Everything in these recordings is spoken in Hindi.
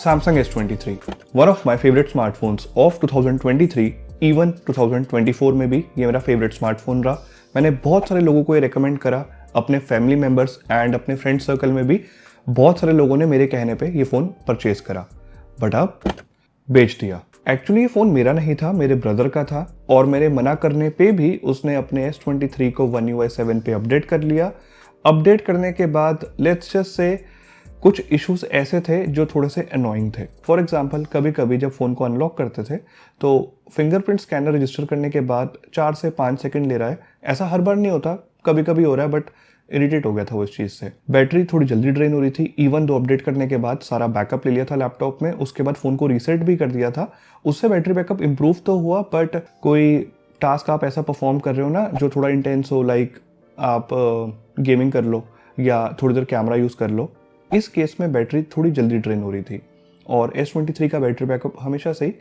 Samsung S23, one of my favorite smartphones of 2023, even 2024 में भी ये मेरा फेवरेट स्मार्टफोन रहा। मैंने बहुत सारे लोगों को ये रेकमेंड करा, अपने फैमिली मेम्बर्स एंड अपने फ्रेंड सर्कल में भी बहुत सारे लोगों ने मेरे कहने पे ये फ़ोन परचेज करा, बट अब बेच दिया। एक्चुअली ये फ़ोन मेरा नहीं था, मेरे ब्रदर का था और मेरे मना करने पे भी उसने अपने S23 को One UI 7 पे अपडेट कर लिया। अपडेट करने के बाद लेट्स जस्ट से कुछ इश्यूज ऐसे थे जो थोड़े से अनोइंग थे। फॉर एग्जांपल, कभी कभी जब फ़ोन को अनलॉक करते थे तो फिंगरप्रिंट स्कैनर रजिस्टर करने के बाद 4 से 5 सेकंड ले रहा है। ऐसा हर बार नहीं होता, कभी कभी हो रहा है, बट इरिटेट हो गया था वो इस चीज़ से। बैटरी थोड़ी जल्दी ड्रेन हो रही थी। इवन दो अपडेट करने के बाद सारा बैकअप ले लिया था लैपटॉप में, उसके बाद फ़ोन को रीसेट भी कर दिया था। उससे बैटरी बैकअप इंप्रूव तो हुआ, बट कोई टास्क आप ऐसा परफॉर्म कर रहे हो ना जो थोड़ा इंटेंस हो, लाइक आप गेमिंग कर लो या थोड़ी देर कैमरा यूज़ कर लो, इस केस में बैटरी थोड़ी जल्दी ड्रेन हो रही थी। और S23 का बैटरी बैकअप हमेशा से ही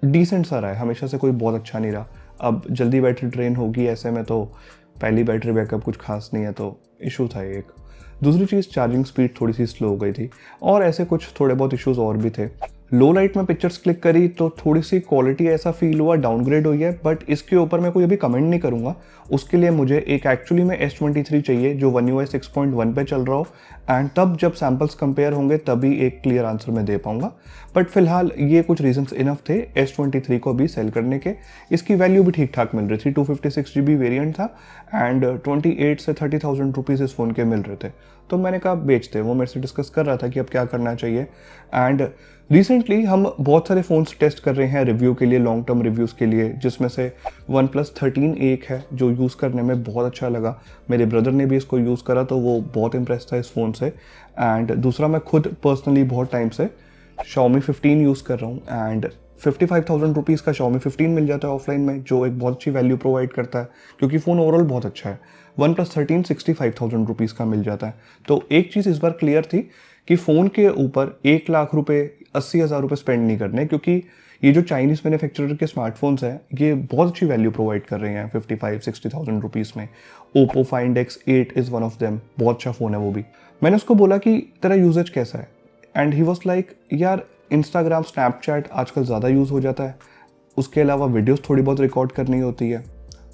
डिसेंट सा रहा है, हमेशा से कोई बहुत अच्छा नहीं रहा। अब जल्दी बैटरी ड्रेन होगी ऐसे में तो पहली बैटरी बैकअप कुछ खास नहीं है, तो इशू था एक। दूसरी चीज़, चार्जिंग स्पीड थोड़ी सी स्लो हो गई थी और ऐसे कुछ थोड़े बहुत इश्यूज और भी थे। लो लाइट में पिक्चर्स क्लिक करी तो थोड़ी सी क्वालिटी ऐसा फील हुआ डाउनग्रेड हुई है, बट इसके ऊपर मैं कोई अभी कमेंट नहीं करूंगा। उसके लिए मुझे एक एक्चुअली में S23 चाहिए जो One UI 6.1 पे चल रहा हो, एंड तब जब सैम्पल्स कंपेयर होंगे तभी एक क्लियर आंसर मैं दे पाऊंगा। बट फिलहाल ये कुछ रीजंस इनफ थे S23 को अभी सेल करने के। इसकी वैल्यू भी ठीक ठाक मिल रही थी, 256 GB वेरियंट था एंड 28 से 30,000 रुपीज़ इस फ़ोन के मिल रहे थे। तो मैंने कहा बेचते। वो मेरे से डिस्कस कर रहा था कि अब क्या करना चाहिए। एंड रिसेंटली हम बहुत सारे फ़ोन्स टेस्ट कर रहे हैं रिव्यू के लिए, लॉन्ग टर्म रिव्यूज़ के लिए, जिसमें से OnePlus 13 एक है जो यूज़ करने में बहुत अच्छा लगा। मेरे ब्रदर ने भी इसको यूज़ करा तो वो बहुत इंप्रेस था इस फ़ोन से। एंड दूसरा, मैं खुद पर्सनली बहुत टाइम से Xiaomi 15 यूज़ कर रहा हूँ एंड 55,000 रुपीज़ का Xiaomi 15 मिल जाता है ऑफलाइन में, जो एक बहुत अच्छी वैल्यू प्रोवाइड करता है क्योंकि फ़ोन ओवरऑल बहुत अच्छा है। OnePlus 13 65,000 रुपीज़ का मिल जाता है। तो एक चीज़ इस बार क्लियर थी कि फ़ोन के ऊपर 1 लाख रुपये, 80,000 रुपये स्पेंड नहीं करने, क्योंकि ये जो चाइनीज़ मैन्युफैक्चरर के स्मार्टफोन्स हैं ये बहुत अच्छी वैल्यू प्रोवाइड कर रहे हैं 55-60,000 रुपीज़ में। Oppo Find X8 is one of them, बहुत अच्छा फ़ोन है वो भी। मैंने उसको बोला कि तेरा यूजेज कैसा है, एंड ही वॉज लाइक यार इंस्टाग्राम स्नैपचैट आजकल ज़्यादा यूज़ हो जाता है, उसके अलावा वीडियोस थोड़ी बहुत रिकॉर्ड करनी होती है,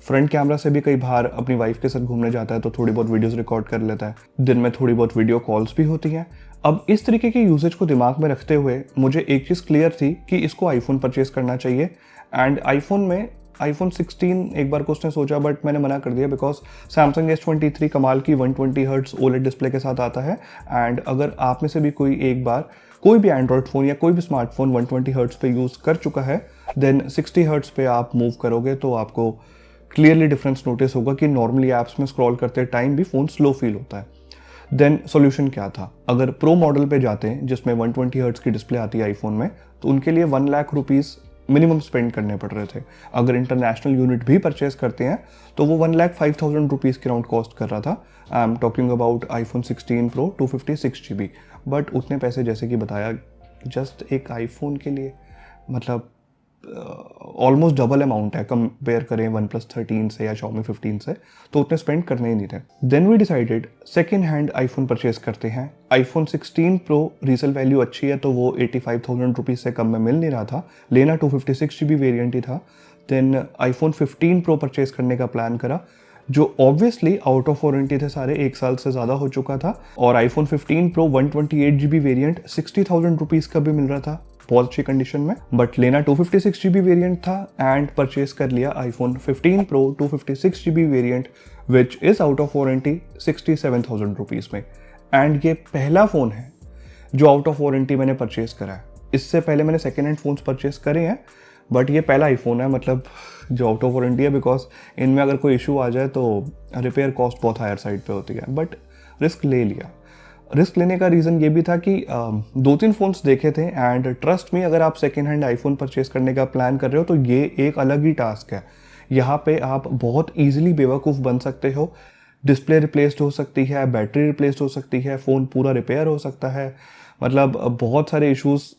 फ्रंट कैमरा से भी कई बार अपनी वाइफ के साथ घूमने जाता है तो थोड़ी बहुत वीडियोस रिकॉर्ड कर लेता है, दिन में थोड़ी बहुत वीडियो कॉल्स भी होती हैं। अब इस तरीके के यूजेज को दिमाग में रखते हुए मुझे एक चीज़ क्लियर थी कि इसको आईफोन परचेज करना चाहिए। एंड आईफोन में iPhone 16 एक बार को उसने सोचा, बट मैंने मना कर दिया बिकॉज Samsung S23 कमाल की 120 हर्ट्ज OLED डिस्प्ले के साथ आता है। एंड अगर आप में से भी कोई एक बार कोई भी एंड्रॉयड फ़ोन या कोई भी स्मार्टफोन 120 हर्ट्ज पे यूज़ कर चुका है, देन 60 हर्ट्ज पे आप मूव करोगे तो आपको क्लियरली डिफरेंस नोटिस होगा कि नॉर्मली ऐप्स में स्क्रॉल करते टाइम भी फ़ोन स्लो फील होता है। देन सॉल्यूशन क्या था, अगर प्रो मॉडल पे जाते हैं जिसमें 120 हर्ट्ज की डिस्प्ले आती है आईफोन में, तो उनके लिए 1 लाख रुपीज़ मिनिमम स्पेंड करने पड़ रहे थे। अगर इंटरनेशनल यूनिट भी परचेज करते हैं तो वो 1,05,000 रुपीज़ के राउंड कॉस्ट कर रहा था। I am talking about iPhone 16 Pro 256 GB। But उतने पैसे जैसे कि बताया जस्ट एक आईफोन के लिए, मतलब ऑलमोस्ट डबल अमाउंट है कंपेयर करें OnePlus 13 से या Xiaomi 15 से, तो उतने स्पेंड करने ही नहीं थे। Then we decided second hand iPhone purchase करते हैं। iPhone 16 Pro रीसेल वैल्यू अच्छी है तो वो 85,000 रुपीज़ से कम में मिल नहीं रहा था, लेना 256 GB वेरियंट ही था। देन iPhone 15 Pro परचेज करने का प्लान करा, जो ऑब्वियसली आउट ऑफ वारंटी थे सारे, 1 साल से ज़्यादा हो चुका था। और iPhone 15 Pro 128 GB variant 60,000 rupees का भी मिल रहा था बहुत अच्छी कंडीशन में, बट लेना 256 GB वेरियंट था। एंड परचेज कर लिया iPhone 15 Pro 256 GB variant which is out of warranty 67,000 rupees में। एंड ये पहला फ़ोन है जो आउट ऑफ वारंटी मैंने परचेज करा है। इससे पहले मैंने सेकेंड हैंड फ़ोन्स परचेज करे हैं, बट ये पहला आईफोन है मतलब जो आउट ऑफ वारंटी है, बिकॉज इनमें अगर कोई इशू आ जाए तो रिपेयर कॉस्ट बहुत हायर साइड पे होती है। बट रिस्क ले लिया। रिस्क लेने का रीज़न ये भी था कि 2-3 फ़ोन्स देखे थे एंड ट्रस्ट में, अगर आप सेकेंड हैंड आईफोन परचेज करने का प्लान कर रहे हो तो ये एक अलग ही टास्क है। यहाँ पे आप बहुत ईजिली बेवकूफ़ बन सकते हो। डिस्प्ले रिप्लेस्ड हो सकती है, बैटरी रिप्लेस्ड हो सकती है, फ़ोन पूरा रिपेयर हो सकता है, मतलब बहुत सारे इश्यूज़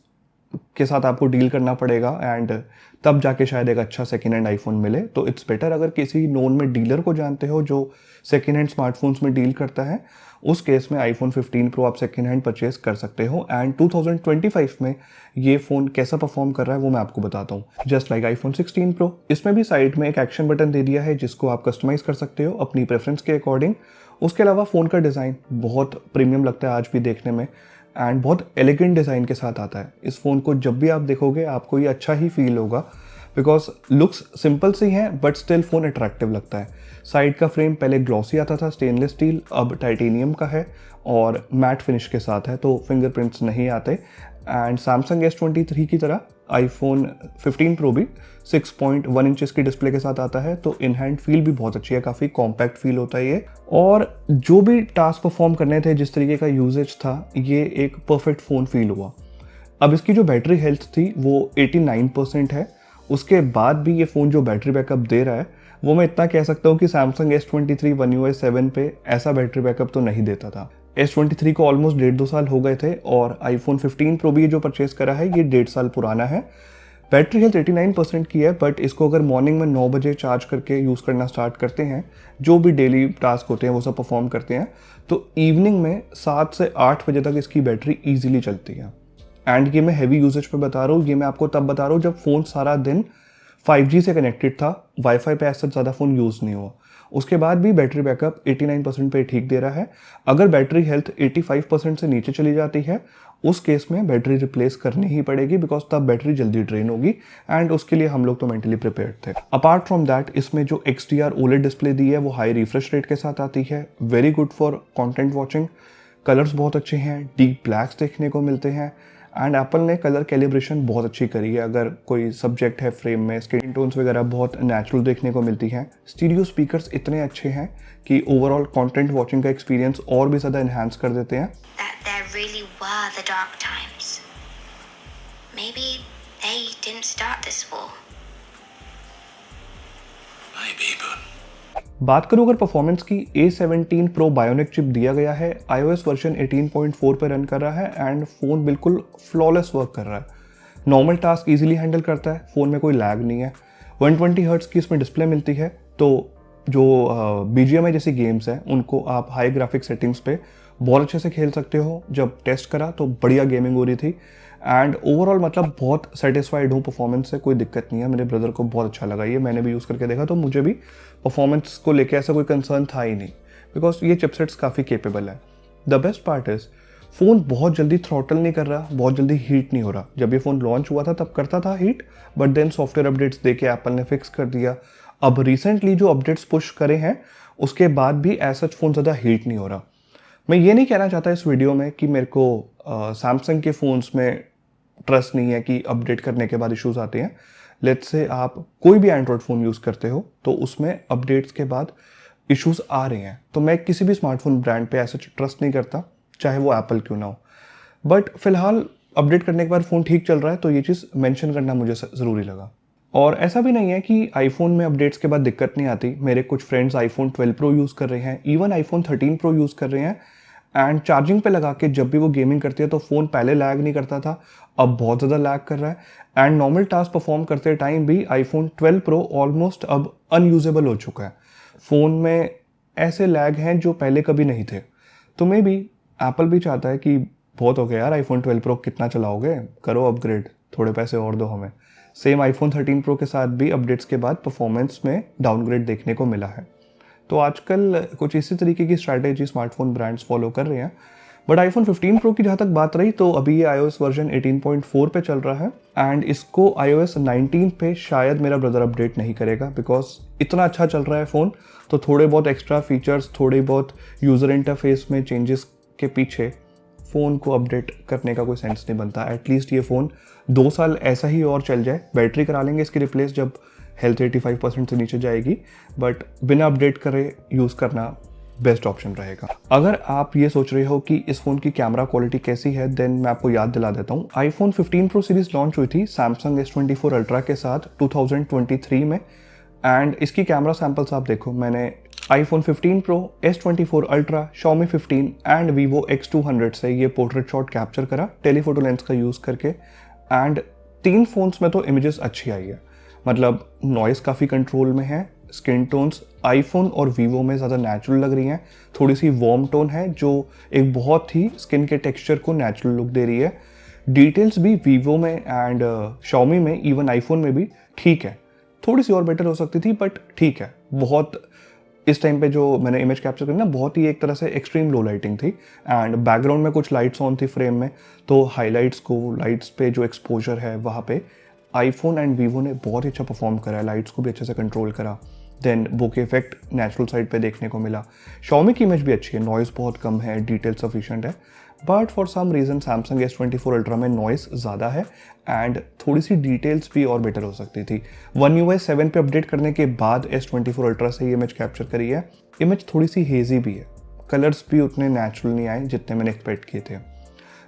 के साथ आपको डील करना पड़ेगा एंड तब जाके शायद एक अच्छा सेकेंड हैंड आईफोन मिले। तो इट्स बेटर अगर किसी नोन में डीलर को जानते हो जो सेकेंड हैंड स्मार्टफोन्स में डील करता है, उस केस में आईफोन 15 प्रो आप सेकेंड हैंड परचेज कर सकते हो। एंड 2025 में ये फ़ोन कैसा परफॉर्म कर रहा है वो मैं आपको बताता हूँ। जस्ट लाइक आईफोन 16 प्रो, इसमें भी साइड में एक एक्शन बटन दे दिया है जिसको आप कस्टमाइज़ कर सकते हो अपनी प्रेफरेंस के अकॉर्डिंग। उसके अलावा फ़ोन का डिज़ाइन बहुत प्रीमियम लगता है आज भी देखने में एंड बहुत एलिगेंट डिज़ाइन के साथ आता है। इस फ़ोन को जब भी आप देखोगे आपको ये अच्छा ही फील होगा बिकॉज लुक्स सिंपल सी हैं बट स्टिल फ़ोन अट्रैक्टिव लगता है। साइड का फ्रेम पहले ग्लॉसी आता था स्टेनलेस स्टील, अब टाइटेनियम का है और मैट फिनिश के साथ है तो फिंगरप्रिंट्स नहीं आते। एंड सैमसंग S23 की तरह आईफोन 15 प्रो भी 6.1 इंचेस की डिस्प्ले के साथ आता है तो इन हैंड फील भी बहुत अच्छी है, काफ़ी कॉम्पैक्ट फील होता है ये। और जो भी टास्क परफॉर्म करने थे, जिस तरीके का यूजेज था, ये एक परफेक्ट फ़ोन फील हुआ। अब इसकी जो बैटरी हेल्थ थी वो 89% है। उसके बाद भी ये फ़ोन जो बैटरी बैकअप दे रहा है वो मैं इतना कह सकता हूँ कि सैमसंग S23 One UI 7 पे ऐसा बैटरी बैकअप तो नहीं देता था। S23 को ऑलमोस्ट 1.5-2 साल हो गए थे और आईफोन 15 प्रो भी जो परचेज करा है ये 1.5 साल पुराना है। बैटरी हेल्थ 89% की है बट इसको अगर मॉर्निंग में 9 बजे चार्ज करके यूज़ करना स्टार्ट करते हैं, जो भी डेली टास्क होते हैं वो सब परफॉर्म करते हैं, तो इवनिंग में 7 से 8 बजे तक इसकी बैटरी ईजिली चलती है। एंड ये मैं हैवी यूजेज पे बता रहा हूँ, ये मैं आपको तब बता रहा हूँ जब फ़ोन सारा दिन 5G से कनेक्टेड था, वाईफाई पे ऐसा ज़्यादा फ़ोन यूज़ नहीं हुआ। उसके बाद भी बैटरी बैकअप 89% पे ठीक दे रहा है। अगर बैटरी हेल्थ 85% से नीचे चली जाती है उस केस में बैटरी रिप्लेस करनी ही पड़ेगी बिकॉज तब बैटरी जल्दी ड्रेन होगी एंड उसके लिए हम लोग तो मेंटली प्रिपेयर्ड थे। अपार्ट फ्रॉम दैट इसमें जो XDR OLED डिस्प्ले दी है वो हाई रिफ्रेश रेट के साथ आती है, very good for content watching. Colours बहुत अच्छे हैं, डीप ब्लैक्स देखने को मिलते हैं एंड एप्पल ने कलर कैलिब्रेशन बहुत अच्छी करी है। अगर कोई सब्जेक्ट है फ्रेम में, स्किन टोन्स वगैरह बहुत नेचुरल देखने को मिलती हैं। स्टीरियो स्पीकर्स इतने अच्छे हैं कि ओवरऑल कंटेंट वॉचिंग का एक्सपीरियंस और भी ज़्यादा एनहांस कर देते हैं। There really were the dark times. Maybe they didn't start this war. Maybe, but बात करूँ अगर परफॉर्मेंस की, A17 Pro बायोनिक चिप दिया गया है, iOS वर्जन 18.4 पे रन कर रहा है एंड फ़ोन बिल्कुल फ्लॉलेस वर्क कर रहा है। नॉर्मल टास्क इजीली हैंडल करता है, फ़ोन में कोई लैग नहीं है। 120 हर्ट्ज की इसमें डिस्प्ले मिलती है तो जो BGMI जैसी गेम्स हैं उनको आप हाई ग्राफिक सेटिंग्स पे बहुत अच्छे से खेल सकते हो। जब टेस्ट करा तो बढ़िया गेमिंग हो रही थी एंड ओवरऑल मतलब बहुत सेटिस्फाइड हूँ परफॉर्मेंस से, कोई दिक्कत नहीं है। मेरे ब्रदर को बहुत अच्छा लगा ये, मैंने भी यूज़ करके देखा तो मुझे भी परफॉर्मेंस को लेके ऐसा कोई कंसर्न था ही नहीं बिकॉज ये चिपसेट्स काफ़ी केपेबल है। The best part is phone बहुत जल्दी थ्रॉटल नहीं कर रहा, बहुत जल्दी हीट नहीं हो रहा। जब ये फ़ोन लॉन्च हुआ था तब करता था heat but then software updates दे के एप्पल ने फिक्स कर दिया। अब रिसेंटली जो अपडेट्स पुश करे हैं उसके बाद भी ऐसा फ़ोन ज़्यादा हीट नहीं हो रहा। मैं ये नहीं कहना चाहता इस वीडियो में कि मेरे को सैमसंग के फ़ोन्स में ट्रस्ट नहीं है कि अपडेट करने के बाद इश्यूज आते हैं। लेट्स से आप कोई भी एंड्रॉयड फ़ोन यूज़ करते हो तो उसमें अपडेट्स के बाद इश्यूज आ रहे हैं, तो मैं किसी भी स्मार्टफोन ब्रांड पे ऐसा ट्रस्ट नहीं करता, चाहे वो एप्पल क्यों ना हो। बट फिलहाल अपडेट करने के बाद फ़ोन ठीक चल रहा है तो ये चीज़ मेंशन करना मुझे ज़रूरी लगा। और ऐसा भी नहीं है कि आईफोन में अपडेट्स के बाद दिक्कत नहीं आती। मेरे कुछ फ्रेंड्स आईफोन 12 प्रो यूज़ कर रहे हैं, इवन आईफोन 13 प्रो यूज़ कर रहे हैं एंड चार्जिंग पे लगा के जब भी वो गेमिंग करती है तो फ़ोन पहले लैग नहीं करता था, अब बहुत ज़्यादा लैग कर रहा है एंड नॉर्मल टास्क परफॉर्म करते टाइम भी आईफोन 12 प्रो ऑलमोस्ट अब अनयूजेबल हो चुका है। फ़ोन में ऐसे लैग हैं जो पहले कभी नहीं थे। तो मे बी एप्पल भी चाहता है कि बहुत हो गया यार, आईफोन 12 प्रो कितना चलाओगे, करो अपग्रेड, थोड़े पैसे और दो हमें। सेम आईफोन 13 प्रो के साथ भी अपडेट्स के बाद परफॉर्मेंस में डाउनग्रेड देखने को मिला है। तो आजकल कुछ इसी तरीके की स्ट्रैटेजी स्मार्टफोन ब्रांड्स फॉलो कर रहे हैं। बट आईफोन 15 प्रो की जहाँ तक बात रही तो अभी ये iOS वर्जन 18.4 पे चल रहा है एंड इसको iOS 19 पे शायद मेरा ब्रदर अपडेट नहीं करेगा बिकॉज इतना अच्छा चल रहा है फ़ोन, तो थोड़े बहुत एक्स्ट्रा फीचर्स, थोड़ी बहुत यूज़र इंटरफेस में चेंजेस के पीछे फ़ोन को अपडेट करने का कोई सेंस नहीं बनता। एटलीस्ट ये फ़ोन 2 साल ऐसा ही और चल जाए। बैटरी करा लेंगे इसकी रिप्लेस जब हेल्थ 85% से नीचे जाएगी, बट बिना अपडेट करे यूज़ करना बेस्ट ऑप्शन रहेगा। अगर आप ये सोच रहे हो कि इस फ़ोन की कैमरा क्वालिटी कैसी है, देन मैं आपको याद दिला देता हूँ। आईफोन 15 प्रो सीरीज़ लॉन्च हुई थी सैमसंग S24 अल्ट्रा के साथ 2023 में एंड इसकी कैमरा सैम्पल्स आप देखो। मैंने iPhone 15 pro, S24 ultra, Xiaomi 15 and Vivo X200 से ये पोर्ट्रेट शॉट कैप्चर करा टेलीफोटो लेंस का यूज़ करके एंड 3 फ़ोन्स में तो इमेजेस अच्छी आई है, मतलब नॉइज़ काफ़ी कंट्रोल में है, स्किन टोन्स आईफोन और वीवो में ज़्यादा नेचुरल लग रही हैं, थोड़ी सी वार्म टोन है जो एक बहुत ही स्किन के टेक्सचर को नेचुरल लुक दे रही है। डिटेल्स भी वीवो में एंड Xiaomi में, इवन आईफोन में भी ठीक है, थोड़ी सी और बेटर हो सकती थी बट ठीक है। बहुत इस टाइम पे जो मैंने इमेज कैप्चर करी ना, बहुत ही एक तरह से एक्सट्रीम लो लाइटिंग थी एंड बैकग्राउंड में कुछ लाइट्स ऑन थी फ्रेम में, तो हाईलाइट्स को, लाइट्स पे जो एक्सपोजर है वहाँ पे आईफोन एंड वीवो ने बहुत ही अच्छा परफॉर्म करा है, लाइट्स को भी अच्छे से कंट्रोल करा। Then bokeh effect natural side पे देखने को मिला। Xiaomi की इमेज भी अच्छी है, नॉइज़ बहुत कम है, डिटेल सफिशिएंट है, but for some reason Samsung S24 Ultra में नॉइज़ ज़्यादा है एंड थोड़ी सी डिटेल्स भी और बेटर हो सकती थी। One UI 7 पे अपडेट करने के बाद S24 अल्ट्रा से ये इमेज कैप्चर करी है। इमेज थोड़ी सी हेजी भी है, कलर्स भी उतने नेचुरल नहीं आए जितने मैंने एक्सपेक्ट किए थे।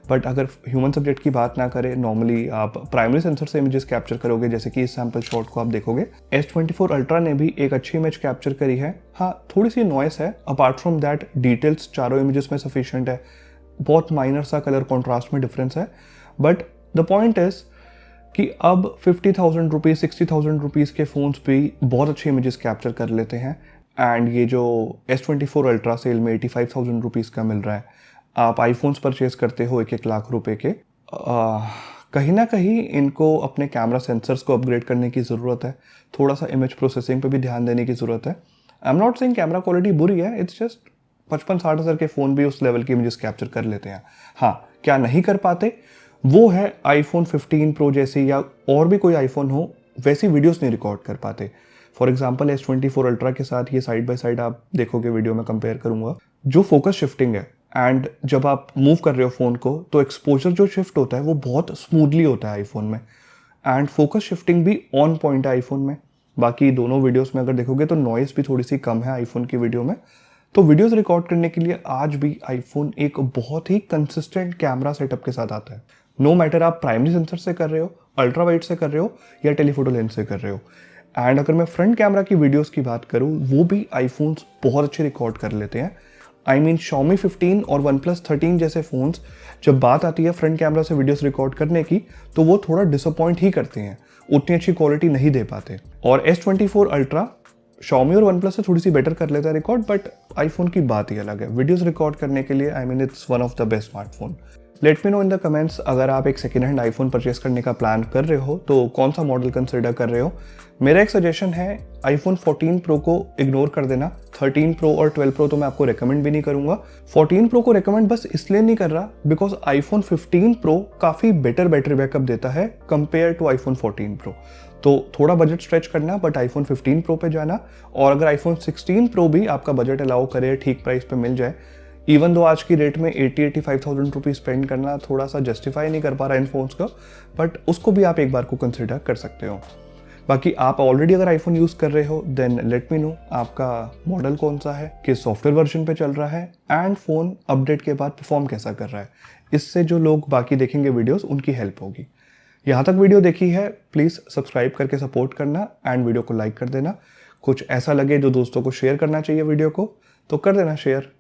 बट अगर ह्यूमन सब्जेक्ट की बात ना करें, नॉर्मली आप प्राइमरी सेंसर से इमेजेस कैप्चर करोगे, जैसे कि इस सैम्पल शॉट को आप देखोगे। S24 अल्ट्रा ने भी एक अच्छी इमेज कैप्चर करी है। हाँ, थोड़ी सी नॉइस है, अपार्ट फ्रॉम दैट डिटेल्स चारों इमेजेस में सफिशिएंट है, बहुत माइनर सा कलर कॉन्ट्रास्ट में डिफरेंस है। बट द पॉइंट इज कि अब 50,000 रुपीज़ 60,000 रुपीज़ के फ़ोन्स भी बहुत अच्छी इमेजेस कैप्चर कर लेते हैं एंड ये जो S24 अल्ट्रा सेल में 85,000 रुपीज़ का मिल रहा है, आप आईफोन्स परचेज करते हो 1-1 लाख रुपए के, कहीं ना कहीं इनको अपने कैमरा सेंसर्स को अपग्रेड करने की ज़रूरत है, थोड़ा सा इमेज प्रोसेसिंग पे भी ध्यान देने की ज़रूरत है। I am not saying camera quality बुरी है, इट्स जस्ट 55-60 हज़ार के फ़ोन भी उस लेवल की इमेजेस कैप्चर कर लेते हैं। हाँ, क्या नहीं कर पाते वो है आईफोन 15 प्रो जैसी या और भी कोई आईफोन हो वैसी वीडियोस नहीं रिकॉर्ड कर पाते। फॉर एग्जांपल S24 अल्ट्रा के साथ ये साइड बाय साइड आप देखोगे, वीडियो में कंपेयर करूंगा, जो फोकस शिफ्टिंग है एंड जब आप मूव कर रहे हो फ़ोन को तो एक्सपोजर जो शिफ्ट होता है वो बहुत स्मूथली होता है आईफोन में एंड फोकस शिफ्टिंग भी ऑन पॉइंट है आईफोन में। बाकी दोनों वीडियोस में अगर देखोगे तो नॉइस भी थोड़ी सी कम है आईफोन की वीडियो में। तो वीडियोस रिकॉर्ड करने के लिए आज भी आईफोन एक बहुत ही कंसिस्टेंट कैमरा सेटअप के साथ आता है। नो मैटर आप प्राइमरी सेंसर से कर रहे हो, अल्ट्रा वाइड से कर रहे हो या टेलीफोटो लेंस से कर रहे हो। एंड अगर मैं फ्रंट कैमरा की वीडियोस की बात करूं, वो भी आईफोन्स बहुत अच्छे रिकॉर्ड कर लेते हैं। आई मीन Xiaomi 15 और OnePlus 13 जैसे फ़ोन्स, जब बात आती है फ्रंट कैमरा से वीडियोस रिकॉर्ड करने की, तो वो थोड़ा डिसअपॉइंट ही करते हैं, उतनी अच्छी क्वालिटी नहीं दे पाते। और S24 अल्ट्रा Xiaomi और OnePlus से थोड़ी सी बेटर कर लेता है रिकॉर्ड, बट आईफोन की बात ही अलग है वीडियोस रिकॉर्ड करने के लिए। I mean it's one of the best smartphone. Let me know in the comments, अगर आप एक सेकेंड हैंड आईफोन परचेस करने का प्लान कर रहे हो तो कौन सा मॉडल कंसिडर कर रहे हो। मेरा एक सजेशन है, आईफोन 14 प्रो को इग्नोर कर देना। 13 प्रो और 12 प्रो तो मैं आपको रेकमेंड भी नहीं करूंगा। 14 प्रो को रेकमेंड बस इसलिए नहीं कर रहा बिकॉज आईफोन 15 प्रो काफ़ी बेटर बैटरी बैकअप देता है कंपेयर टू आईफोन 14 प्रो। तो थोड़ा बजट स्ट्रेच करना, बट आईफोन 15 प्रो पे जाना। और अगर आईफोन 16 प्रो भी आपका बजट अलाउ करे, ठीक प्राइस पे मिल जाए, इवन दो आज की रेट में 80-85,000 रुपीज़ स्पेंड करना थोड़ा सा जस्टिफाई नहीं कर पा रहा इन फोन्स का, बट उसको भी आप एक बार को कंसिडर कर सकते हो। बाकी आप ऑलरेडी अगर आईफोन यूज़ कर रहे हो देन लेट मी नो आपका मॉडल कौन सा है, किस सॉफ्टवेयर वर्जन पे चल रहा है एंड फ़ोन अपडेट के बाद परफॉर्म कैसा कर रहा है। इससे जो लोग बाकी देखेंगे वीडियोस, उनकी हेल्प होगी। यहाँ तक वीडियो देखी है, प्लीज़ सब्सक्राइब करके सपोर्ट करना एंड वीडियो को लाइक कर देना। कुछ ऐसा लगे जो दोस्तों को शेयर करना चाहिए वीडियो को, तो कर देना शेयर।